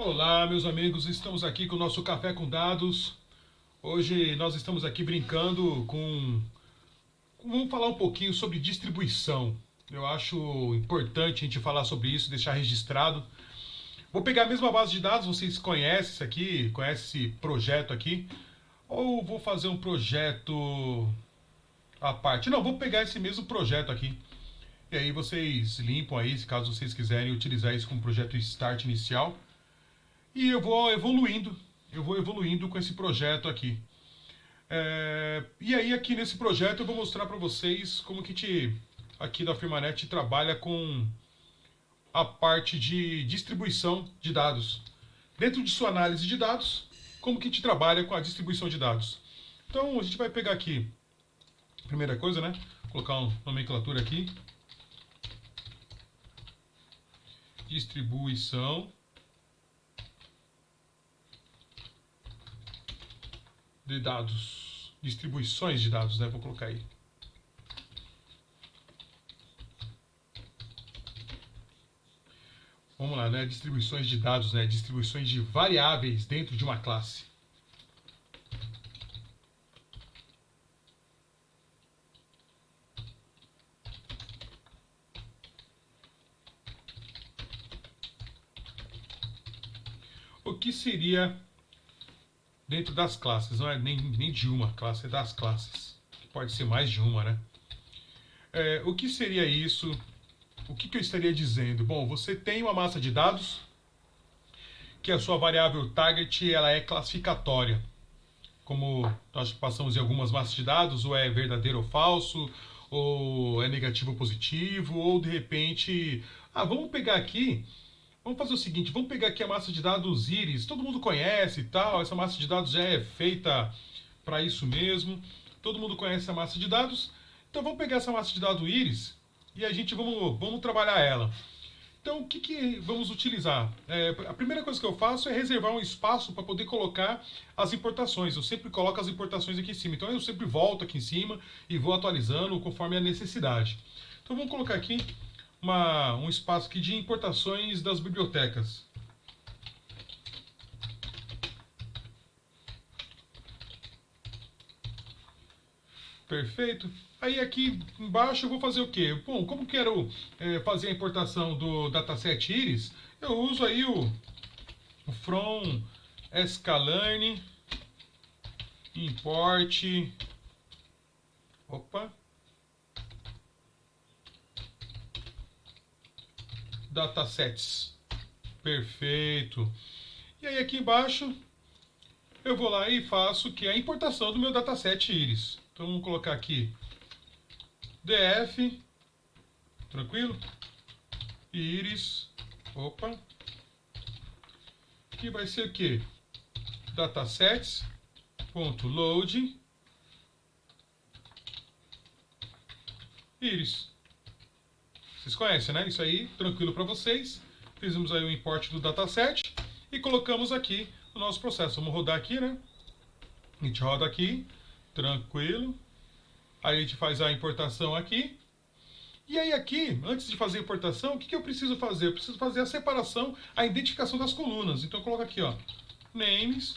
Olá, meus amigos, estamos aqui com o nosso Café com Dados. Hoje nós estamos aqui brincando com. Vamos falar um pouquinho sobre distribuição. Eu acho importante a gente falar sobre isso, deixar registrado. Vou pegar a mesma base de dados, vocês conhecem isso aqui, conhecem esse projeto aqui, ou vou fazer um projeto à parte? Não, vou pegar esse mesmo projeto aqui. E aí vocês limpam aí, caso vocês quiserem utilizar isso como projeto Start inicial. E eu vou evoluindo com esse projeto aqui. E aí aqui nesse projeto eu vou mostrar para vocês como que aqui da Firmanet trabalha com a parte de distribuição de dados. Dentro de sua análise de dados, como que te trabalha com a distribuição de dados. Então a gente vai pegar aqui, primeira coisa, né? Colocar uma nomenclatura aqui. Distribuição de dados, distribuições de dados, né? Vou colocar aí. Vamos lá, né? Distribuições de dados, né? Distribuições de variáveis dentro de uma classe. O que seria dentro das classes? Não é nem de uma classe, é das classes. Pode ser mais de uma, né? O que seria isso? O que eu estaria dizendo? Bom, você tem uma massa de dados que a sua variável target ela é classificatória. Como nós passamos em algumas massas de dados, ou é verdadeiro ou falso, ou é negativo ou positivo, ou de repente... vamos pegar aqui, vamos fazer o seguinte, vamos pegar aqui a massa de dados íris, todo mundo conhece e tal, essa massa de dados já é feita para isso mesmo, todo mundo conhece a massa de dados, então vamos pegar essa massa de dados íris e a gente vamos trabalhar ela. Então, o que vamos utilizar? A primeira coisa que eu faço é reservar um espaço para poder colocar as importações. Eu sempre coloco as importações aqui em cima. Então, eu sempre volto aqui em cima e vou atualizando conforme a necessidade. Então, vamos colocar aqui um espaço aqui de importações das bibliotecas. Perfeito. Aí aqui embaixo eu vou fazer o quê? Bom, como quero fazer a importação do dataset Iris, eu uso aí o from sklearn import datasets. Perfeito. E aí aqui embaixo eu vou lá e faço que é a importação do meu dataset Iris. Então vamos colocar aqui df, tranquilo? Iris, que vai ser o quê? Datasets.load Iris. Vocês conhecem, né? Isso aí, tranquilo para vocês. Fizemos aí o import do dataset e colocamos aqui o nosso processo. Vamos rodar aqui, né? A gente roda aqui, tranquilo. Aí a gente faz a importação aqui. E aí aqui, antes de fazer a importação, o que eu preciso fazer? Eu preciso fazer a separação, a identificação das colunas. Então eu coloco aqui, ó, names,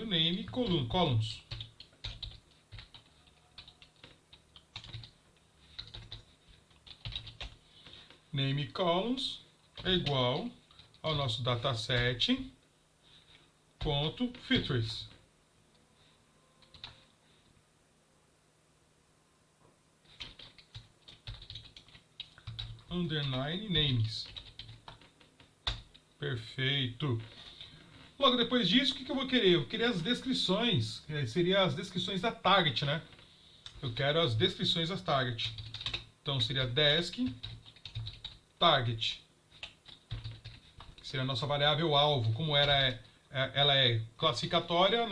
name, columns. Name columns é igual ao nosso dataset ponto features. Underline names. Perfeito. Logo depois disso, o que eu vou querer? Eu vou querer as descrições, seria as descrições da target, né? Eu quero as descrições das target. Então seria desk target, que seria a nossa variável alvo. Como ela é classificatória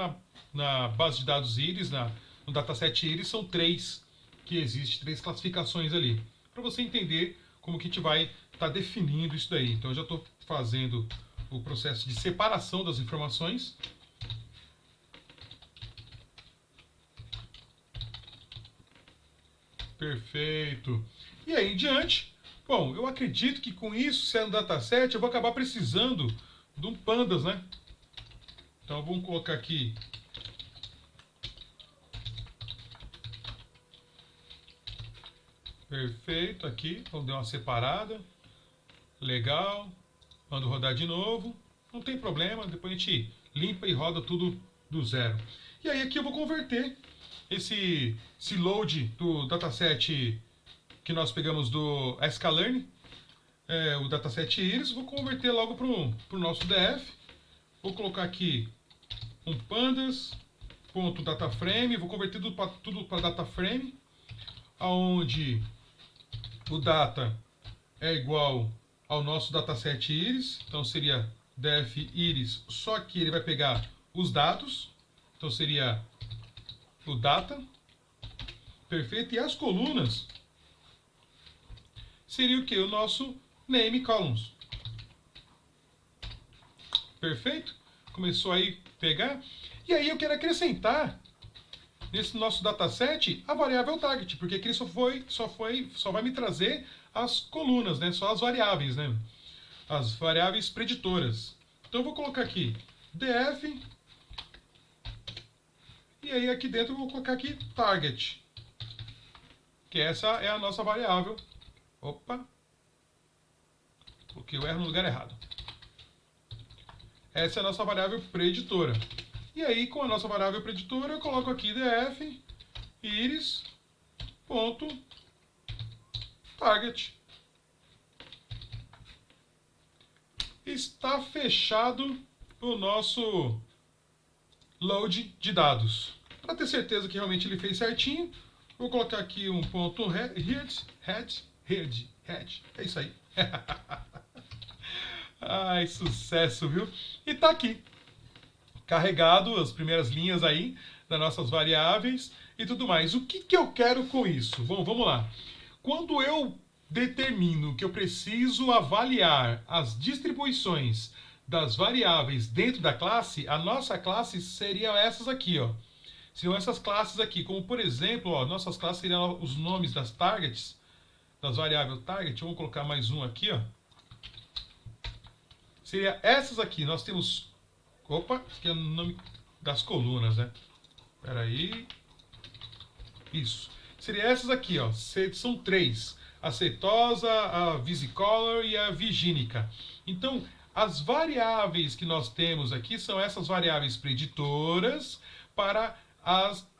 na base de dados Iris, no dataset Iris, são três que existem, três classificações ali. Para você entender como que a gente vai estar definindo isso daí. Então eu já estou fazendo o processo de separação das informações. Perfeito. E aí em diante, bom, eu acredito que com isso, sendo dataset, eu vou acabar precisando de um pandas, né? Então vamos colocar aqui perfeito aqui, vamos dar uma separada. Legal. Mando rodar de novo. Não tem problema, depois a gente limpa e roda tudo do zero. E aí aqui eu vou converter esse load do dataset que nós pegamos do sklearn, o dataset iris, vou converter logo para o nosso DF. Vou colocar aqui um pandas.dataframe, vou converter tudo para dataframe, onde o data é igual ao nosso dataset iris, então seria def iris, só que ele vai pegar os dados, então seria o data, perfeito, e as colunas seria o que? O nosso name columns. Perfeito? Começou aí a pegar. E aí eu quero acrescentar nesse nosso dataset a variável target, porque aqui só vai me trazer as colunas, né? Só as variáveis, né? As variáveis preditoras. Então eu vou colocar aqui df, e aí aqui dentro eu vou colocar aqui target, que essa é a nossa variável. Opa! Coloquei o R no lugar errado. Essa é a nossa variável preditora. E aí, com a nossa variável preditora, eu coloco aqui df iris.target. Está fechado o nosso load de dados. Para ter certeza que realmente ele fez certinho, vou colocar aqui um ponto head. É isso aí. Ai, sucesso, viu? E tá aqui, carregado as primeiras linhas aí das nossas variáveis e tudo mais. O que eu quero com isso? Bom, vamos lá. Quando eu determino que eu preciso avaliar as distribuições das variáveis dentro da classe, a nossa classe seria essas aqui, ó. Seriam essas classes aqui, como por exemplo, ó, nossas classes seriam os nomes das targets, das variáveis target. Vamos colocar mais um aqui, ó. Seria essas aqui. Nós temos... Opa, isso aqui é o nome das colunas, né? Espera aí. Isso. Seria essas aqui, ó. São três. A cetosa, a visicolor e a vigínica. Então, as variáveis que nós temos aqui são essas variáveis preditoras para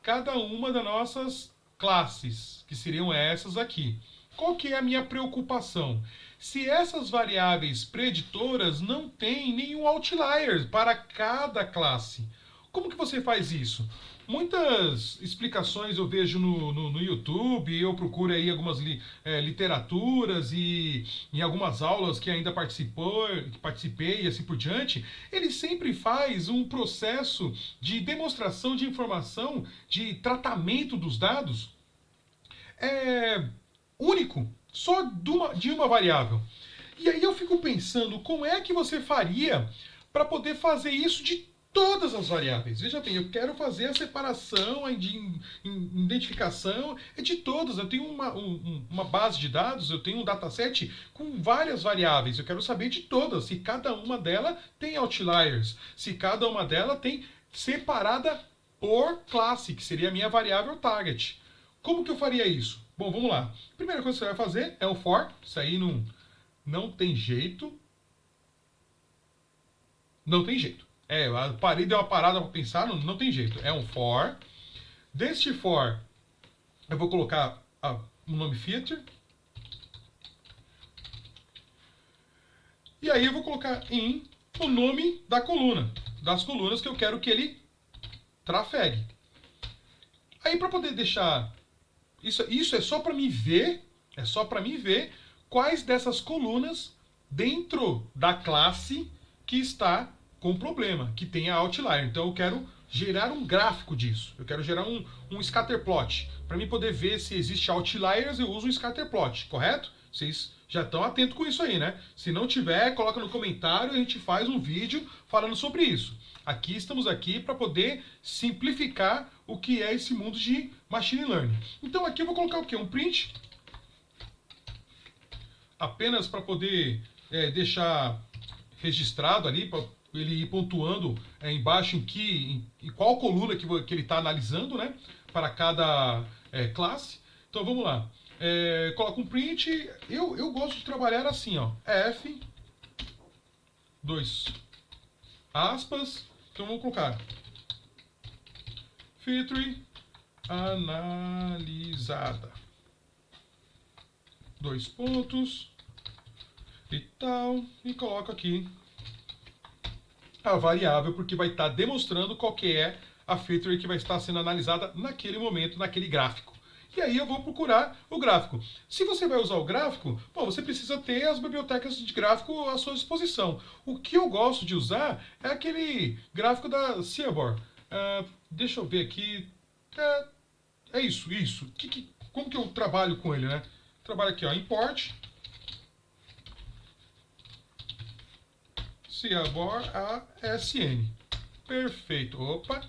cada uma das nossas classes, que seriam essas aqui. Qual que é a minha preocupação? Se essas variáveis preditoras não têm nenhum outlier para cada classe. Como que você faz isso? Muitas explicações eu vejo no YouTube, eu procuro aí algumas literaturas e em algumas aulas que ainda participei e assim por diante, ele sempre faz um processo de demonstração de informação, de tratamento dos dados único, só de uma variável. E aí eu fico pensando, como é que você faria para poder fazer isso de todas as variáveis? Veja bem, eu quero fazer a separação, a identificação de todas. Eu tenho uma base de dados, eu tenho um dataset com várias variáveis. Eu quero saber de todas, se cada uma delas tem outliers, se cada uma delas tem separada por classe, que seria a minha variável target. Como que eu faria isso? Bom, vamos lá. A primeira coisa que você vai fazer é o for. Isso aí não tem jeito. Não tem jeito. Eu parei, dei uma parada para pensar, não tem jeito. É um for. Deste for, eu vou colocar o nome feature. E aí eu vou colocar o nome da coluna. Das colunas que eu quero que ele trafegue. Aí para poder deixar... Isso é só para mim ver, quais dessas colunas dentro da classe que está com problema, que tem a outlier. Então eu quero gerar um gráfico disso. Eu quero gerar um scatterplot. Para mim poder ver se existe outliers, eu uso um scatterplot, correto? Vocês já estão atentos com isso aí, né? Se não tiver, coloca no comentário e a gente faz um vídeo falando sobre isso. Aqui estamos aqui para poder simplificar o que é esse mundo de Machine Learning. Então aqui eu vou colocar o quê? Um print, apenas para poder deixar registrado ali, para ele ir pontuando embaixo em qual coluna que ele está analisando, né? Para cada classe. Então vamos lá. Coloca um print. Eu gosto de trabalhar assim, ó. F, dois aspas. Então vamos colocar feature analisada. Dois pontos e tal. E coloco aqui a variável, porque vai estar demonstrando qual que é a feature que vai estar sendo analisada naquele momento, naquele gráfico. E aí eu vou procurar o gráfico. Se você vai usar o gráfico, bom, você precisa ter as bibliotecas de gráfico à sua disposição. O que eu gosto de usar é aquele gráfico da Seaborn. Deixa eu ver aqui. É isso. Como que eu trabalho com ele, né? Trabalho aqui, ó, import Seaborn ASN. Perfeito. Opa.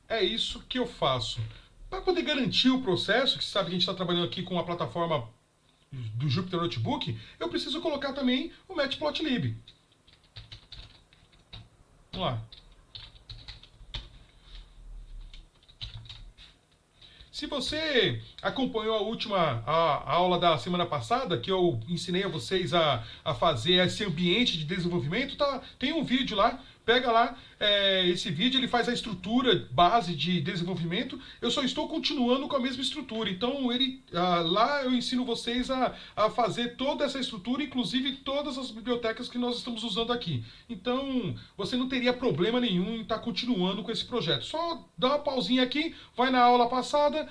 É isso que eu faço. Para poder garantir o processo, que você sabe que a gente está trabalhando aqui com a plataforma do Jupyter Notebook, eu preciso colocar também o Matplotlib. Vamos lá. Se você acompanhou a aula da semana passada, que eu ensinei a vocês a fazer esse ambiente de desenvolvimento, tem um vídeo lá, pega lá esse vídeo, ele faz a estrutura base de desenvolvimento. Eu só estou continuando com a mesma estrutura. Então lá eu ensino vocês a fazer toda essa estrutura, inclusive todas as bibliotecas que nós estamos usando aqui. Então você não teria problema nenhum em estar continuando com esse projeto. Só dá uma pausinha aqui, vai na aula passada,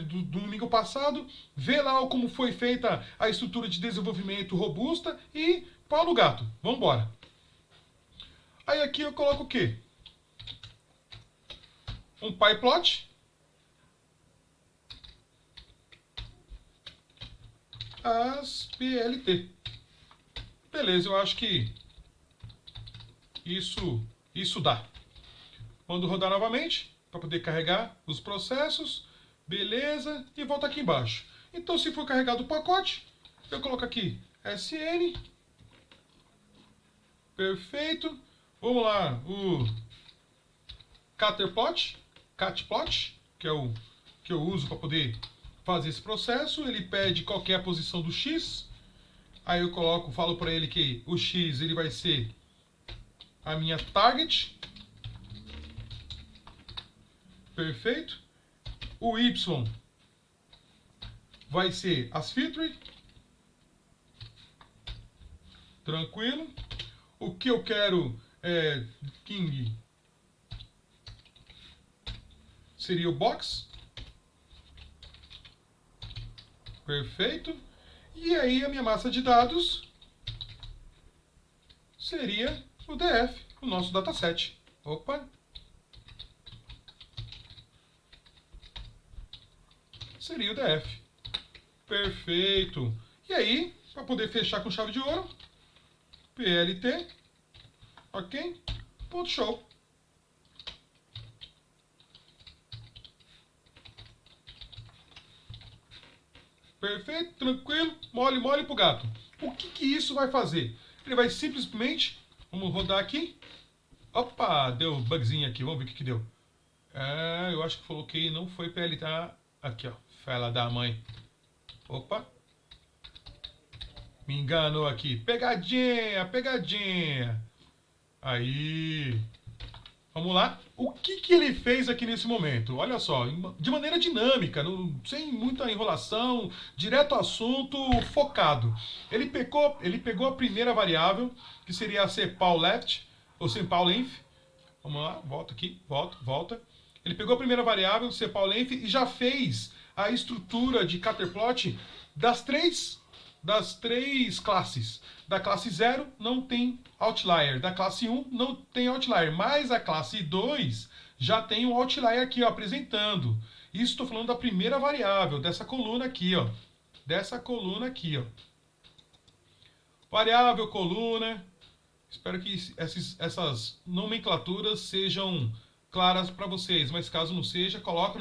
do domingo passado, vê lá como foi feita a estrutura de desenvolvimento robusta e pau no gato. Vamos embora. Aí aqui eu coloco o quê? Um pyplot. As PLT. Beleza, eu acho que isso dá. Mando rodar novamente para poder carregar os processos. Beleza, e volta aqui embaixo. Então, se for carregado o pacote, eu coloco aqui SN. Perfeito. Vamos lá, o catplot, que é o que eu uso para poder fazer esse processo. Ele pede qual que é a posição do X. Aí eu falo para ele que o X ele vai ser a minha target. Perfeito. O Y vai ser as features. Tranquilo. O que eu quero King seria o box. Perfeito. E aí a minha massa de dados seria o DF, o nosso dataset. Opa. Seria o DF. Perfeito. E aí, para poder fechar com chave de ouro, PLT, ok? Ponto show. Perfeito, tranquilo, mole pro gato. O que isso vai fazer? Ele vai simplesmente, vamos rodar aqui. Opa, deu bugzinho aqui, vamos ver o que deu. Eu acho que coloquei, não foi PLT. Aqui, ó, fela da mãe. Opa. Me enganou aqui. Pegadinha. Aí. Vamos lá. O que ele fez aqui nesse momento? Olha só, de maneira dinâmica, sem muita enrolação, direto ao assunto, focado. Ele pegou a primeira variável, que seria a cPaulLeft, ou cPaulLength. Vamos lá, volta aqui, volta. Ele pegou a primeira variável, cPaulLength, e já fez a estrutura de Caterplot das três classes. Da classe 0 não tem outlier, da classe 1 não tem outlier, mas a classe 2 já tem um outlier aqui, ó, apresentando. Isso estou falando da primeira variável, dessa coluna aqui, ó. Variável, coluna. Espero que essas nomenclaturas sejam claras para vocês, mas caso não seja, coloca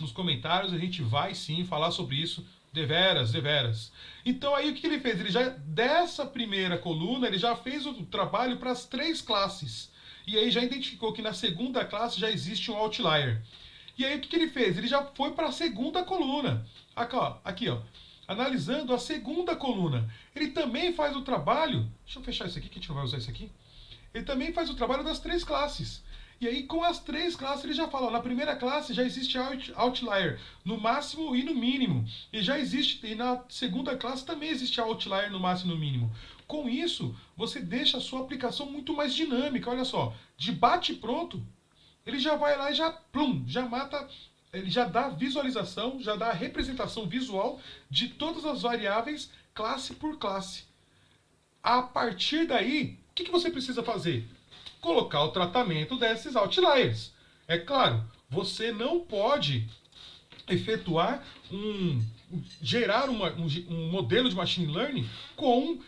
nos comentários, a gente vai sim falar sobre isso, deveras, deveras. Então aí o que ele fez? Ele já, dessa primeira coluna, ele já fez o trabalho para as três classes. E aí já identificou que na segunda classe já existe um outlier. E aí o que ele fez? Ele já foi para a segunda coluna. Aqui, ó. Analisando a segunda coluna. Ele também faz o trabalho. Deixa eu fechar isso aqui, que a gente não vai usar isso aqui. Ele também faz o trabalho das três classes. E aí, com as três classes, ele já fala: ó, na primeira classe já existe outlier no máximo e no mínimo. E já existe, e na segunda classe também existe outlier no máximo e no mínimo. Com isso, você deixa a sua aplicação muito mais dinâmica. Olha só, de bate pronto, ele já vai lá e já, plum, já mata, ele já dá visualização, já dá a representação visual de todas as variáveis, classe por classe. A partir daí, o que você precisa fazer? Colocar o tratamento desses outliers. É claro, você não pode efetuar gerar um modelo de machine learning com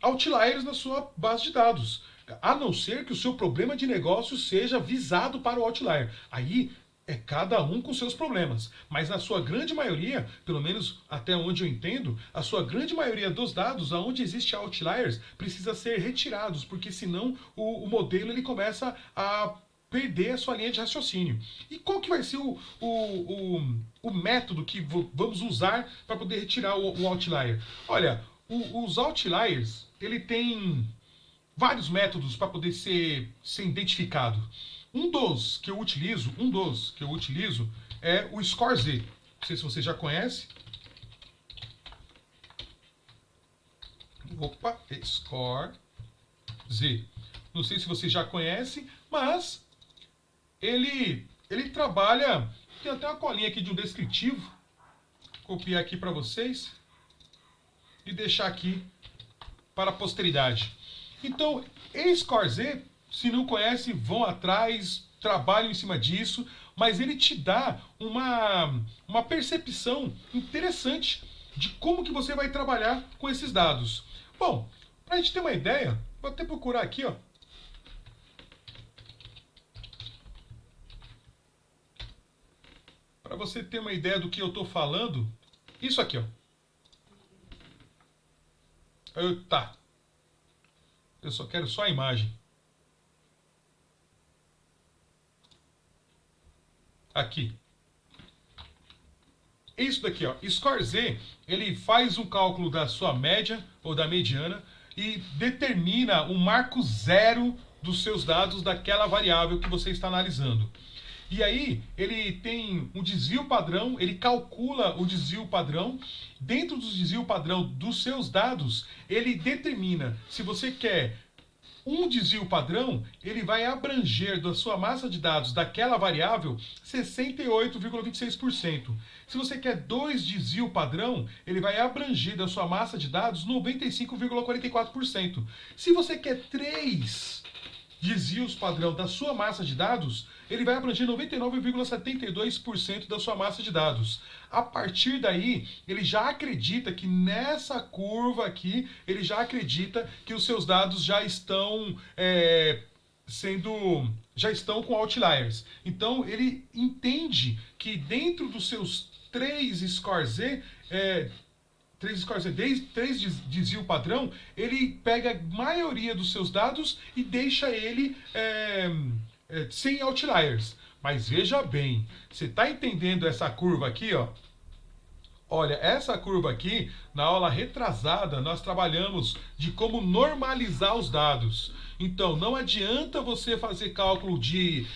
outliers na sua base de dados. A não ser que o seu problema de negócio seja visado para o outlier. Aí é cada um com seus problemas. Mas na sua grande maioria, pelo menos até onde eu entendo, a sua grande maioria dos dados, onde existe outliers, precisa ser retirados, porque senão o modelo ele começa a perder a sua linha de raciocínio. E qual que vai ser o método que vamos usar para poder retirar o outlier? Olha, os outliers, ele tem vários métodos para poder ser identificado. Um dos que eu utilizo é o ScoreZ. Não sei se você já conhece. Opa, ScoreZ. Não sei se você já conhece, mas ele trabalha. Tem até uma colinha aqui de um descritivo. Vou copiar aqui para vocês e deixar aqui para a posteridade. Então, ScoreZ, se não conhece, vão atrás, trabalham em cima disso, mas ele te dá uma percepção interessante de como que você vai trabalhar com esses dados. Bom, para a gente ter uma ideia, vou até procurar aqui, ó. Para você ter uma ideia do que eu estou falando, isso aqui, ó. Tá. Eu só quero só a imagem. Aqui. Isso daqui, ó. ScoreZ, ele faz um cálculo da sua média ou da mediana e determina o marco zero dos seus dados daquela variável que você está analisando. E aí, ele tem um desvio padrão, ele calcula o desvio padrão. Dentro do desvio padrão dos seus dados, ele determina se você quer um desvio padrão, ele vai abranger da sua massa de dados daquela variável 68,26%. Se você quer dois desvio padrão, ele vai abranger da sua massa de dados 95,44%. Se você quer três desvios padrão da sua massa de dados, ele vai abranger 99,72% da sua massa de dados. A partir daí, ele já acredita que nessa curva aqui, ele já acredita que os seus dados já estão já estão com outliers. Então, ele entende que dentro dos seus três scores três desvio padrão, ele pega a maioria dos seus dados e deixa ele sem outliers. Mas veja bem, você está entendendo essa curva aqui, ó? Olha, essa curva aqui, na aula retrasada, nós trabalhamos de como normalizar os dados. Então, não adianta você fazer cálculo de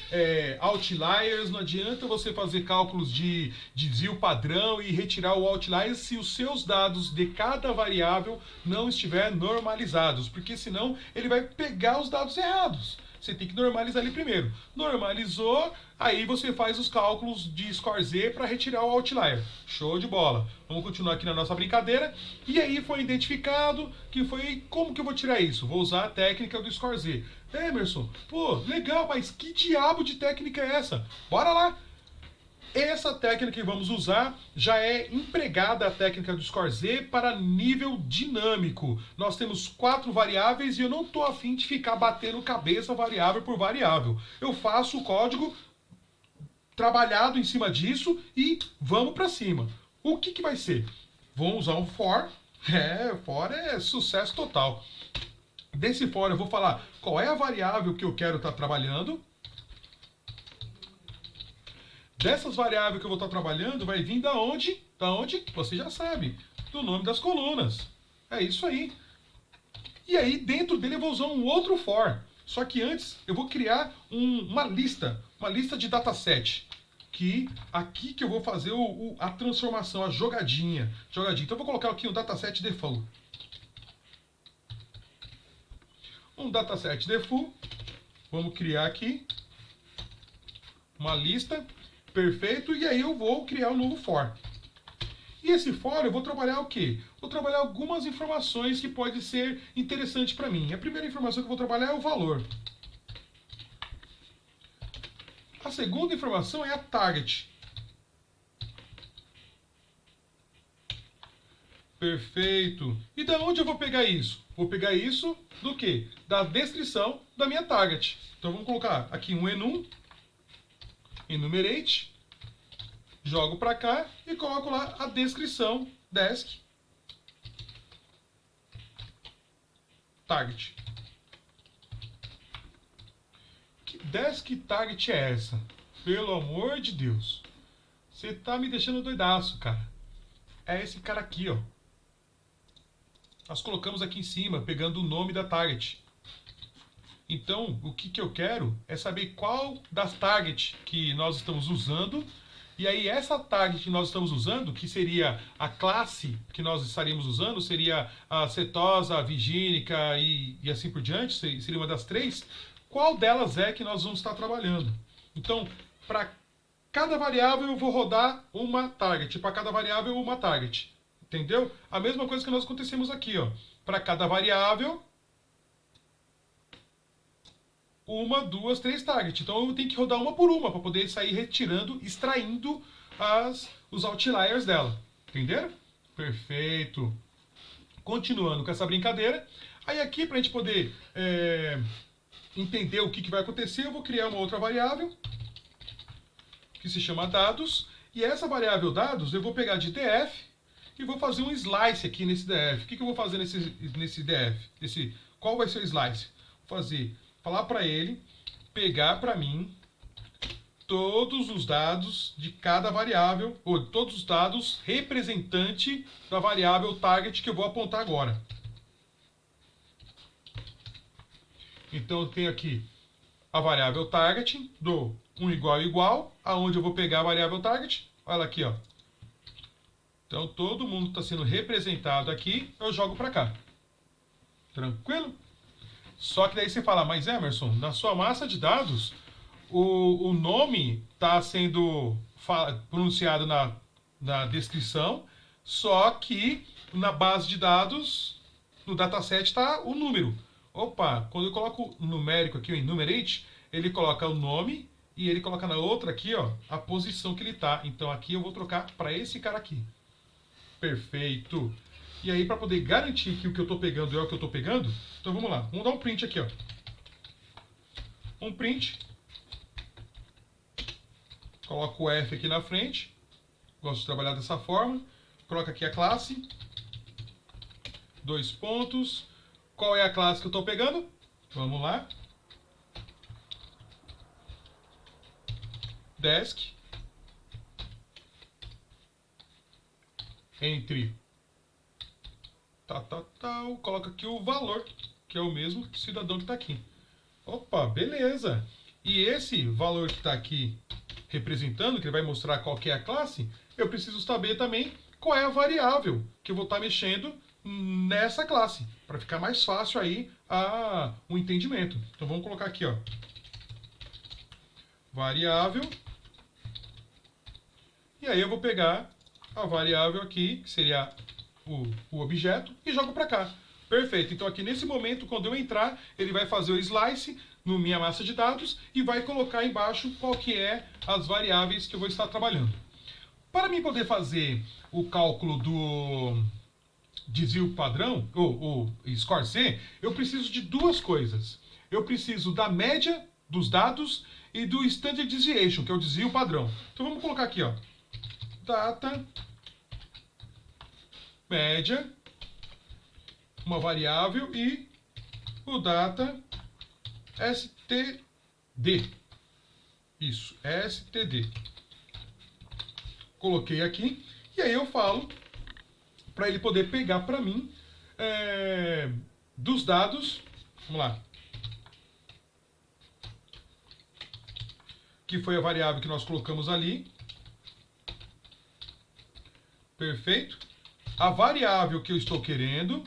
outliers, não adianta você fazer cálculos de desvio padrão e retirar o outlier se os seus dados de cada variável não estiver normalizados, porque senão ele vai pegar os dados errados. Você tem que normalizar ali primeiro. Normalizou, aí você faz os cálculos de ScoreZ para retirar o outlier. Show de bola. Vamos continuar aqui na nossa brincadeira. E aí foi identificado que foi... Como que eu vou tirar isso? Vou usar a técnica do ScoreZ. Emerson, pô, legal, mas que diabo de técnica é essa? Bora lá! Essa técnica que vamos usar já é empregada a técnica do Score Z para nível dinâmico. Nós temos 4 variáveis e eu não estou afim de ficar batendo cabeça variável por variável. Eu faço o código trabalhado em cima disso e vamos para cima. O que vai ser? Vou usar um for. For é sucesso total. Desse for eu vou falar qual é a variável que eu quero estar trabalhando. Dessas variáveis que eu vou estar trabalhando, vai vir da onde? Da onde? Você já sabe. Do nome das colunas. É isso aí. E aí, dentro dele, eu vou usar um outro for. Só que antes, eu vou criar uma lista de dataset. Que aqui que eu vou fazer a transformação, a jogadinha. Então, eu vou colocar aqui um dataset default. Um dataset default. Vamos criar aqui uma lista. Perfeito, e aí eu vou criar um novo for. E esse for eu vou trabalhar o quê? Vou trabalhar algumas informações que pode ser interessante para mim. A primeira informação que eu vou trabalhar é o valor. A segunda informação é a target. Perfeito. E da onde eu vou pegar isso? Vou pegar isso do quê? Da descrição da minha target. Então vamos colocar aqui um enum. Enumerate, jogo para cá e coloco lá a descrição desk target. Que desk target é essa? Pelo amor de Deus. Você tá me deixando doidaço, cara. É esse cara aqui, ó. Nós colocamos aqui em cima, pegando o nome da target. Então, o que eu quero é saber qual das targets que nós estamos usando. E aí, essa target que nós estamos usando, que seria a classe que nós estaríamos usando, seria a setosa, a vigínica e assim por diante, seria uma das 3. Qual delas é que nós vamos estar trabalhando? Então, para cada variável eu vou rodar uma target. Para cada variável, uma target. Entendeu? A mesma coisa que nós acontecemos aqui, ó. Para cada variável, 1, 2, 3 target. Então eu tenho que rodar uma por uma para poder sair retirando, extraindo os outliers dela. Entenderam? Perfeito. Continuando com essa brincadeira. Aí aqui, para a gente poder entender o que vai acontecer, eu vou criar uma outra variável que se chama dados. E essa variável dados eu vou pegar de df e vou fazer um slice aqui nesse df. O que eu vou fazer nesse df? Qual vai ser o slice? Vou falar para ele pegar para mim todos os dados de cada variável, ou todos os dados representante da variável target que eu vou apontar agora. Então eu tenho aqui a variável target do 1 igual, aonde eu vou pegar a variável target. Olha aqui, ó. Então todo mundo está sendo representado aqui, eu jogo para cá. Tranquilo? Só que daí você fala, mas Emerson, na sua massa de dados, o nome está sendo pronunciado na descrição, só que na base de dados, no dataset está o número. Opa, quando eu coloco o numérico aqui, o enumerate, ele coloca o nome e ele coloca na outra aqui, ó, a posição que ele está. Então aqui eu vou trocar para esse cara aqui. Perfeito. E aí, para poder garantir que o que eu estou pegando é o que eu estou pegando, então vamos lá. Vamos dar um print aqui, ó. Um print. Coloco o F aqui na frente. Gosto de trabalhar dessa forma. Coloca aqui a classe. 2 pontos. Qual é a classe que eu estou pegando? Vamos lá. Desk. Entre coloca aqui o valor, que é o mesmo cidadão que está aqui. Opa, beleza. E esse valor que está aqui representando, que ele vai mostrar qual que é a classe, eu preciso saber também qual é a variável que eu vou estar mexendo nessa classe, para ficar mais fácil aí o entendimento. Então vamos colocar aqui, ó, variável, e aí eu vou pegar a variável aqui, que seria o objeto, e jogo para cá. Perfeito. Então aqui nesse momento, quando eu entrar, ele vai fazer o slice no minha massa de dados e vai colocar embaixo qual que é as variáveis que eu vou estar trabalhando. Para mim poder fazer o cálculo do desvio padrão, ou score C, eu preciso de duas coisas. Eu preciso da média dos dados e do standard deviation, que é o desvio padrão. Então vamos colocar aqui, ó, data, média, uma variável e o data std. Isso, std. Coloquei aqui e aí eu falo para ele poder pegar para mim dos dados, vamos lá, que foi a variável que nós colocamos ali, perfeito, a variável que eu estou querendo,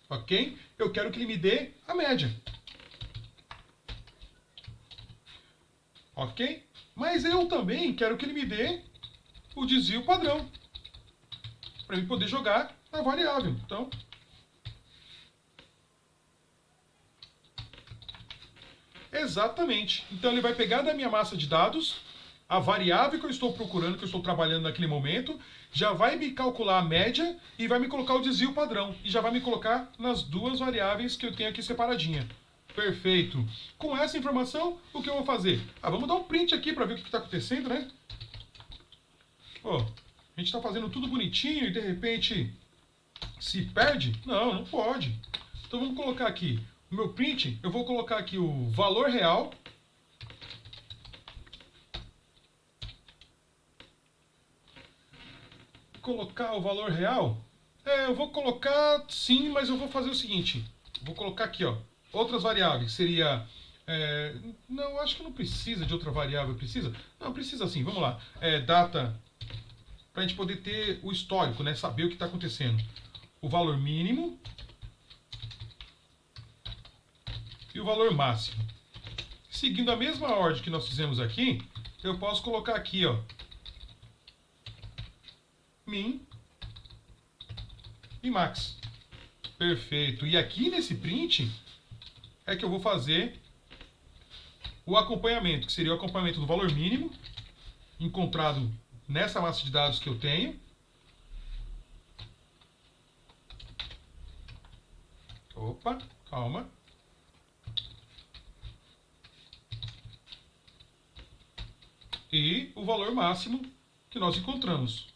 ok? Eu quero que ele me dê a média, ok? Mas eu também quero que ele me dê o desvio padrão, para ele poder jogar na variável. Então, exatamente. Então ele vai pegar da minha massa de dados a variável que eu estou procurando, que eu estou trabalhando naquele momento, já vai me calcular a média e vai me colocar o desvio padrão. E já vai me colocar nas duas variáveis que eu tenho aqui separadinha. Perfeito. Com essa informação, o que eu vou fazer? Vamos dar um print aqui para ver o que está acontecendo, né? Pô, a gente está fazendo tudo bonitinho e de repente se perde? Não, não pode. Então vamos colocar aqui o meu print, eu vou colocar aqui o valor real. Colocar o valor real? Eu vou colocar sim, mas eu vou fazer o seguinte. Vou colocar aqui, ó, outras variáveis. Seria... não, acho que não precisa de outra variável. Precisa? Não, precisa sim. Vamos lá. Data, para a gente poder ter o histórico, né? Saber o que está acontecendo. O valor mínimo e o valor máximo. Seguindo a mesma ordem que nós fizemos aqui, eu posso colocar aqui, ó, min e max. Perfeito. E aqui nesse print é que eu vou fazer o acompanhamento, que seria o acompanhamento do valor mínimo encontrado nessa massa de dados que eu tenho. Opa, calma. E o valor máximo que nós encontramos.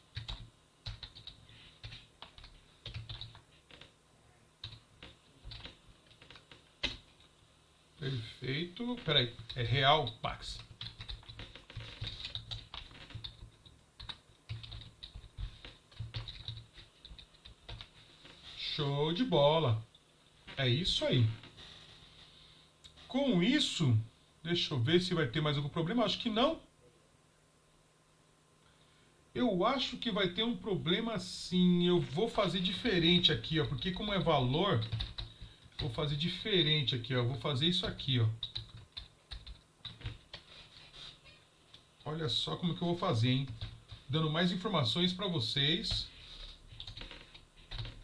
Perfeito. Peraí, é real max. Show de bola. É isso aí. Com isso, deixa eu ver se vai ter mais algum problema. Acho que não. Eu acho que vai ter um problema sim. Eu vou fazer diferente aqui, ó, porque como é valor, vou fazer diferente aqui, ó. Vou fazer isso aqui, ó. Olha só como que eu vou fazer, hein? Dando mais informações para vocês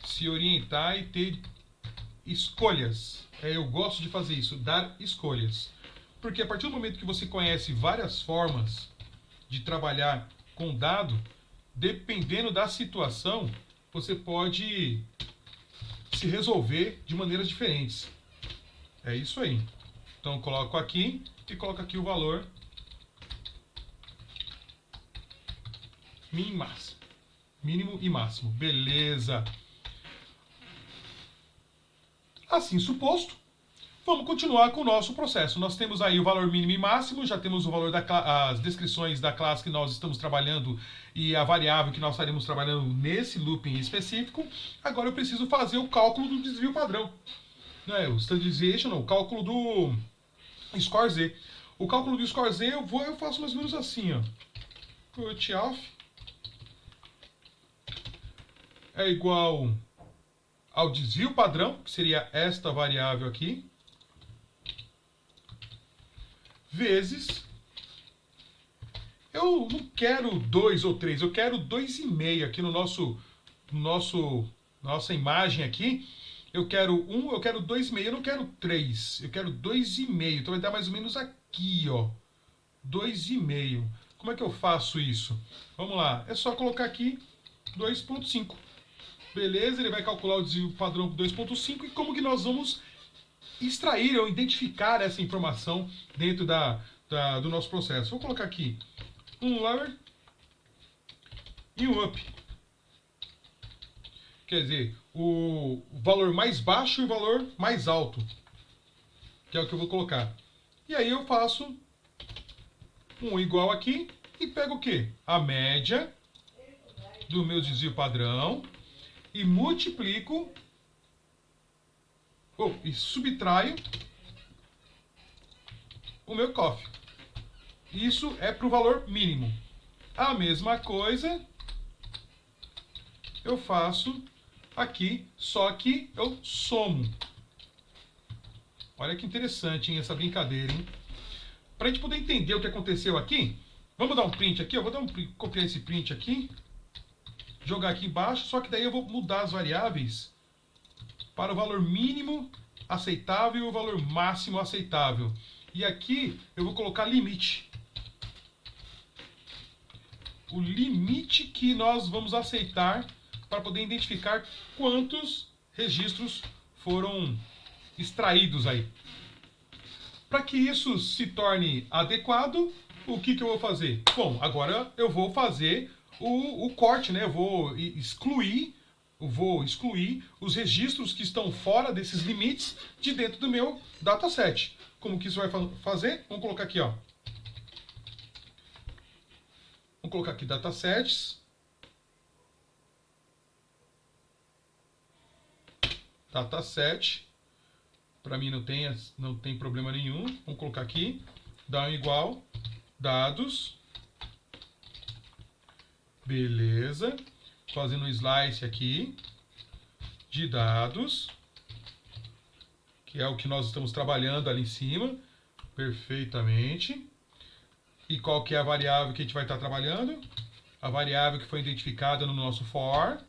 se orientar e ter escolhas. Eu gosto de fazer isso, dar escolhas. Porque a partir do momento que você conhece várias formas de trabalhar com dado, dependendo da situação, você pode se resolver de maneiras diferentes. É isso aí. Então eu coloco aqui e coloco aqui o valor min máximo. Mínimo e máximo. Beleza. Assim suposto, vamos continuar com o nosso processo. Nós temos aí o valor mínimo e máximo, já temos o valor as descrições da classe que nós estamos trabalhando e a variável que nós estaremos trabalhando nesse looping específico. Agora eu preciso fazer o cálculo do desvio padrão. O standardization, o cálculo do score Z. O cálculo do score Z eu faço mais ou menos assim, ó. Put off é igual ao desvio padrão, que seria esta variável aqui, vezes, eu não quero 2 ou 3, eu quero 2,5 aqui no nossa imagem aqui. eu quero 1, eu quero 2,5, eu não quero 3, eu quero 2,5. Então vai dar mais ou menos aqui, ó. 2,5. Como é que eu faço isso? Vamos lá, é só colocar aqui 2,5. Beleza, ele vai calcular o desvio padrão 2,5 e como que nós vamos extrair ou identificar essa informação dentro do nosso processo. Vou colocar aqui um lower e um up. Quer dizer, o valor mais baixo e o valor mais alto, que é o que eu vou colocar. E aí eu faço um igual aqui e pego o quê? A média do meu desvio padrão e multiplico e subtraio o meu COF. Isso é para o valor mínimo. A mesma coisa eu faço aqui, só que eu somo. Olha que interessante, hein, essa brincadeira, hein? Para a gente poder entender o que aconteceu aqui, vamos dar um print aqui. Eu vou copiar esse print aqui, jogar aqui embaixo, só que daí eu vou mudar as variáveis para o valor mínimo aceitável e o valor máximo aceitável. E aqui eu vou colocar limite. O limite que nós vamos aceitar para poder identificar quantos registros foram extraídos aí. Para que isso se torne adequado, o que eu vou fazer? Bom, agora eu vou fazer o corte, né? Eu vou excluir os registros que estão fora desses limites de dentro do meu dataset. Como que isso vai fazer? Vamos colocar aqui, ó. Vamos colocar aqui datasets. Dataset. Para mim não tem problema nenhum. Vamos colocar aqui. Dá um igual. Dados. Beleza. Fazendo um slice aqui de dados, que é o que nós estamos trabalhando ali em cima, perfeitamente. E qual que é a variável que a gente vai estar trabalhando? A variável que foi identificada no nosso for.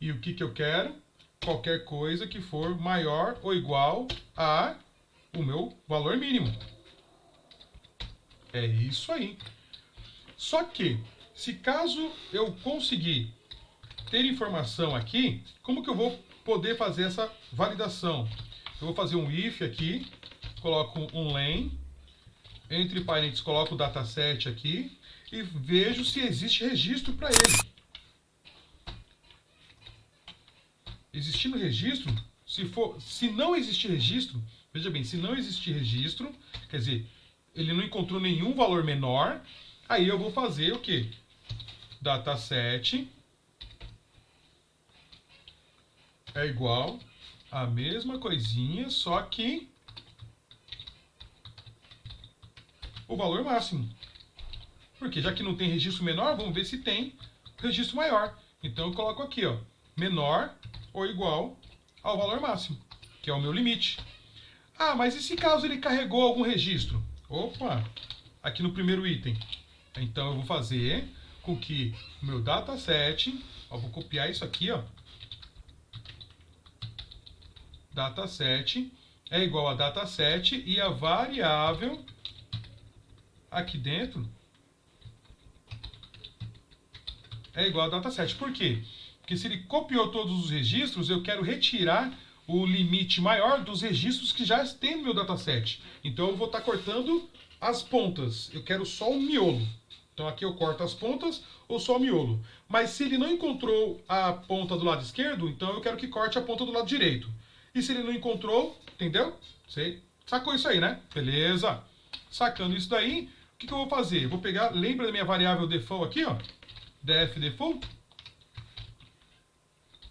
E o que eu quero? Qualquer coisa que for maior ou igual a o meu valor mínimo. É isso aí. Só que, se caso eu conseguir ter informação aqui, como que eu vou poder fazer essa validação? Eu vou fazer um if aqui, coloco um len, entre parênteses coloco o dataset aqui e vejo se existe registro para ele. Existindo registro, se não existir registro, veja bem, se não existir registro, quer dizer, ele não encontrou nenhum valor menor, aí eu vou fazer o quê? Dataset é igual a mesma coisinha, só que o valor máximo. Porque já que não tem registro menor, vamos ver se tem registro maior. Então eu coloco aqui, ó, menor ou igual ao valor máximo, que é o meu limite. Ah, mas e se caso ele carregou algum registro? Opa, aqui no primeiro item. Então eu vou fazer com que o meu dataset, ó, vou copiar isso aqui, ó. Dataset é igual a dataset e a variável aqui dentro é igual a dataset. Por quê? Porque se ele copiou todos os registros, eu quero retirar o limite maior dos registros que já tem no meu dataset. Então eu vou estar cortando as pontas. Eu quero só o miolo. Então aqui eu corto as pontas ou só o miolo. Mas se ele não encontrou a ponta do lado esquerdo, então eu quero que corte a ponta do lado direito. E se ele não encontrou, entendeu? Você sacou isso aí, né? Beleza. Sacando isso daí, o que eu vou fazer? Eu vou pegar, lembra da minha variável default aqui, ó? Def default.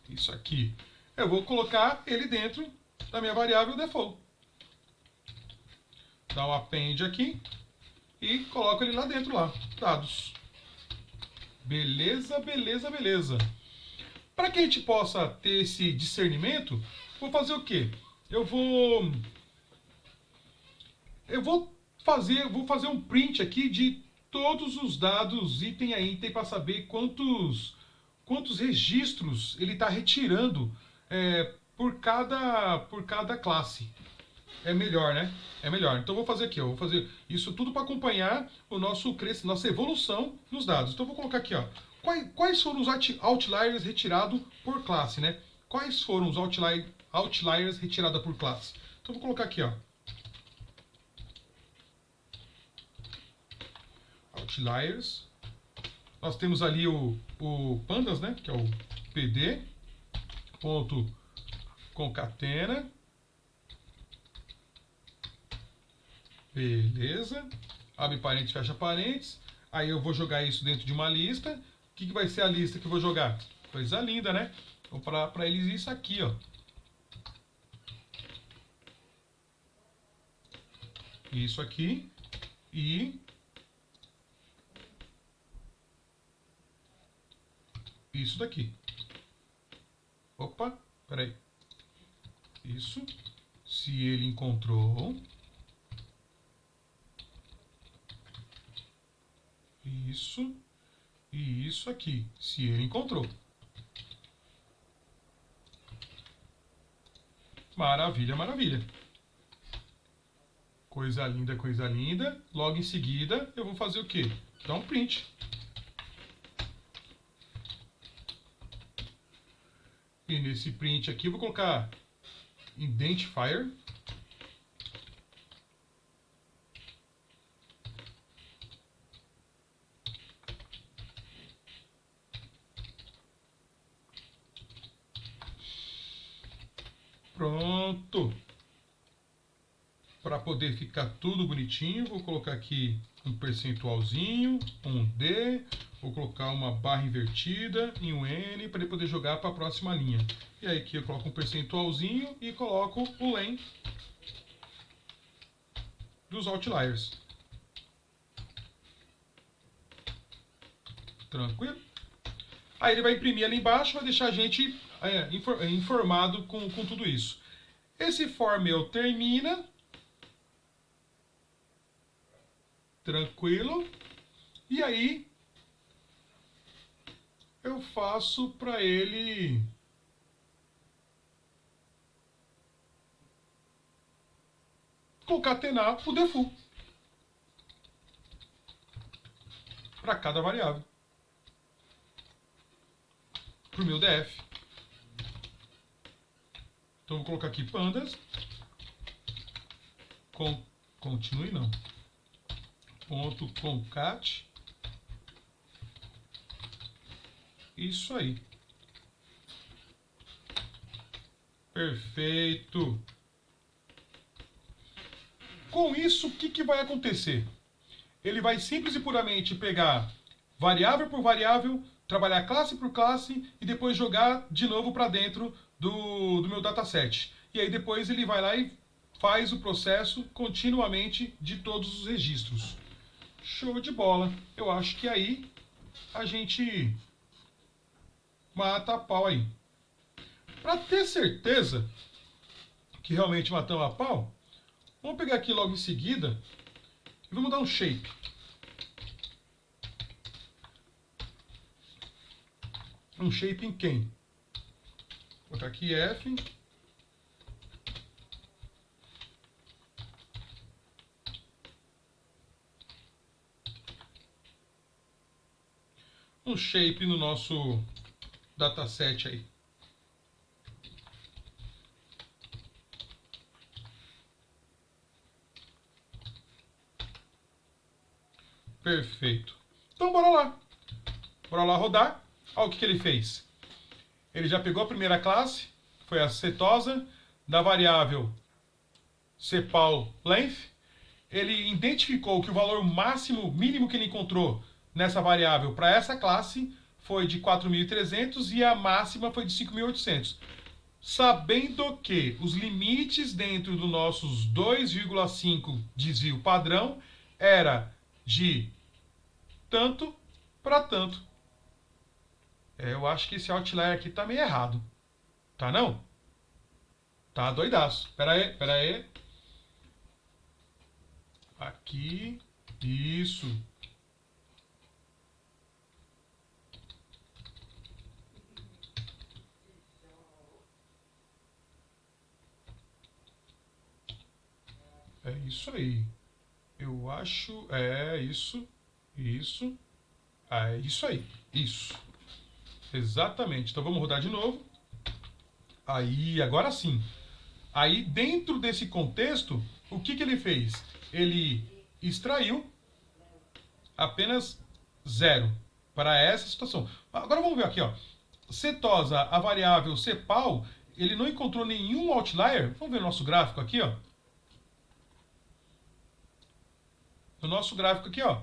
Isso aqui. Eu vou colocar ele dentro da minha variável default. Dá um append aqui e coloco ele lá dentro, lá. Dados. Beleza, beleza, beleza. Para que a gente possa ter esse discernimento, vou fazer o quê? Eu vou fazer um print aqui de todos os dados item a item para saber quantos registros ele está retirando por cada classe. É melhor, né? É melhor. Então eu vou fazer aqui, ó. Vou fazer isso tudo para acompanhar o nosso nossa evolução nos dados. Então eu vou colocar aqui, ó. Quais foram os outliers retirados por classe, né? Quais foram os outliers retirados por classe? Então eu vou colocar aqui, ó. Outliers. Nós temos ali o pandas, né? Que é o pd ponto concatena. Beleza. Abre parênteses, fecha parênteses. Aí eu vou jogar isso dentro de uma lista. O que vai ser a lista que eu vou jogar? Coisa linda, né? Vou para eles isso aqui, ó. Isso aqui. E isso daqui. Opa, peraí. Isso. Se ele encontrou. Isso. E isso aqui. Se ele encontrou. Maravilha, maravilha. Coisa linda, coisa linda. Logo em seguida, eu vou fazer o quê? Dar um print. E nesse print aqui eu vou colocar identifier. Pronto. Para poder ficar tudo bonitinho, vou colocar aqui um percentualzinho, um D, vou colocar uma barra invertida e um N para ele poder jogar para a próxima linha. E aí aqui eu coloco um percentualzinho e coloco o len dos outliers. Tranquilo? Aí ele vai imprimir ali embaixo, vai deixar a gente informado com tudo isso. Esse for meu termina. Tranquilo. E aí eu faço para ele concatenar o default para cada variável. Para o meu DF. Então vou colocar aqui pandas. Continue não. Ponto concat. Isso aí. Perfeito. Com isso, o que vai acontecer? Ele vai simples e puramente pegar variável por variável, trabalhar classe por classe e depois jogar de novo para dentro do meu dataset. E aí depois ele vai lá e faz o processo continuamente de todos os registros. Show de bola. Eu acho que aí a gente mata a pau aí. Para ter certeza que realmente matamos a pau, vamos pegar aqui logo em seguida e vamos dar um shape. Um shape em quem? Vou colocar aqui F. Um shape no nosso dataset aí. Perfeito. Então bora lá. Bora lá rodar. Olha o que ele fez. Ele já pegou a primeira classe, foi a cetosa, da variável cepal length. Ele identificou que o valor mínimo que ele encontrou nessa variável para essa classe foi de 4.300 e a máxima foi de 5.800. Sabendo que os limites dentro dos nossos 2,5 desvio padrão era de tanto para tanto. Eu acho que esse outlier aqui tá meio errado. Tá não? Tá doidaço. Pera aí. Aqui. Isso. É isso aí. Eu acho. É isso. Isso. Ah, é isso aí. Isso. Exatamente. Então vamos rodar de novo. Aí, agora sim. Aí, dentro desse contexto, o que ele fez? Ele extraiu apenas zero para essa situação. Agora vamos ver aqui, ó. Cetosa, a variável Cepal, ele não encontrou nenhum outlier. Vamos ver o nosso gráfico aqui, ó. No nosso gráfico aqui, ó.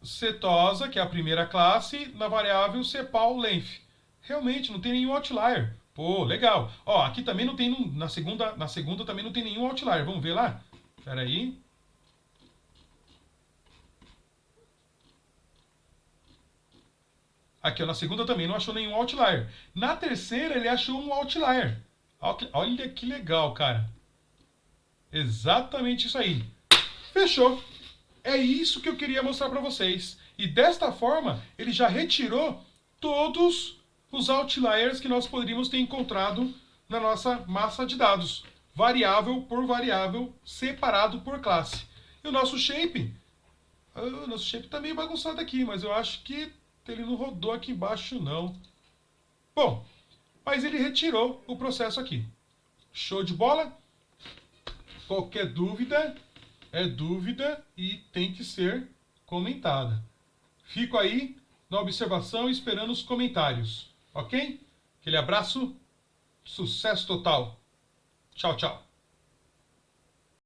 Cetosa, que é a primeira classe, na variável Cepal length. Realmente, não tem nenhum outlier. Pô, legal. Ó, aqui também não tem, na segunda também não tem nenhum outlier. Vamos ver lá? Espera aí. Aqui, ó, na segunda também não achou nenhum outlier. Na terceira, ele achou um outlier. Olha que legal, cara. Exatamente isso aí. Fechou. É isso que eu queria mostrar para vocês. E desta forma, ele já retirou todos os outliers que nós poderíamos ter encontrado na nossa massa de dados. Variável por variável, separado por classe. E o nosso shape tá meio bagunçado aqui, mas eu acho que ele não rodou aqui embaixo, não. Bom, mas ele retirou o processo aqui. Show de bola? Qualquer dúvida é dúvida e tem que ser comentada. Fico aí na observação esperando os comentários, ok? Aquele abraço, sucesso total. Tchau, tchau.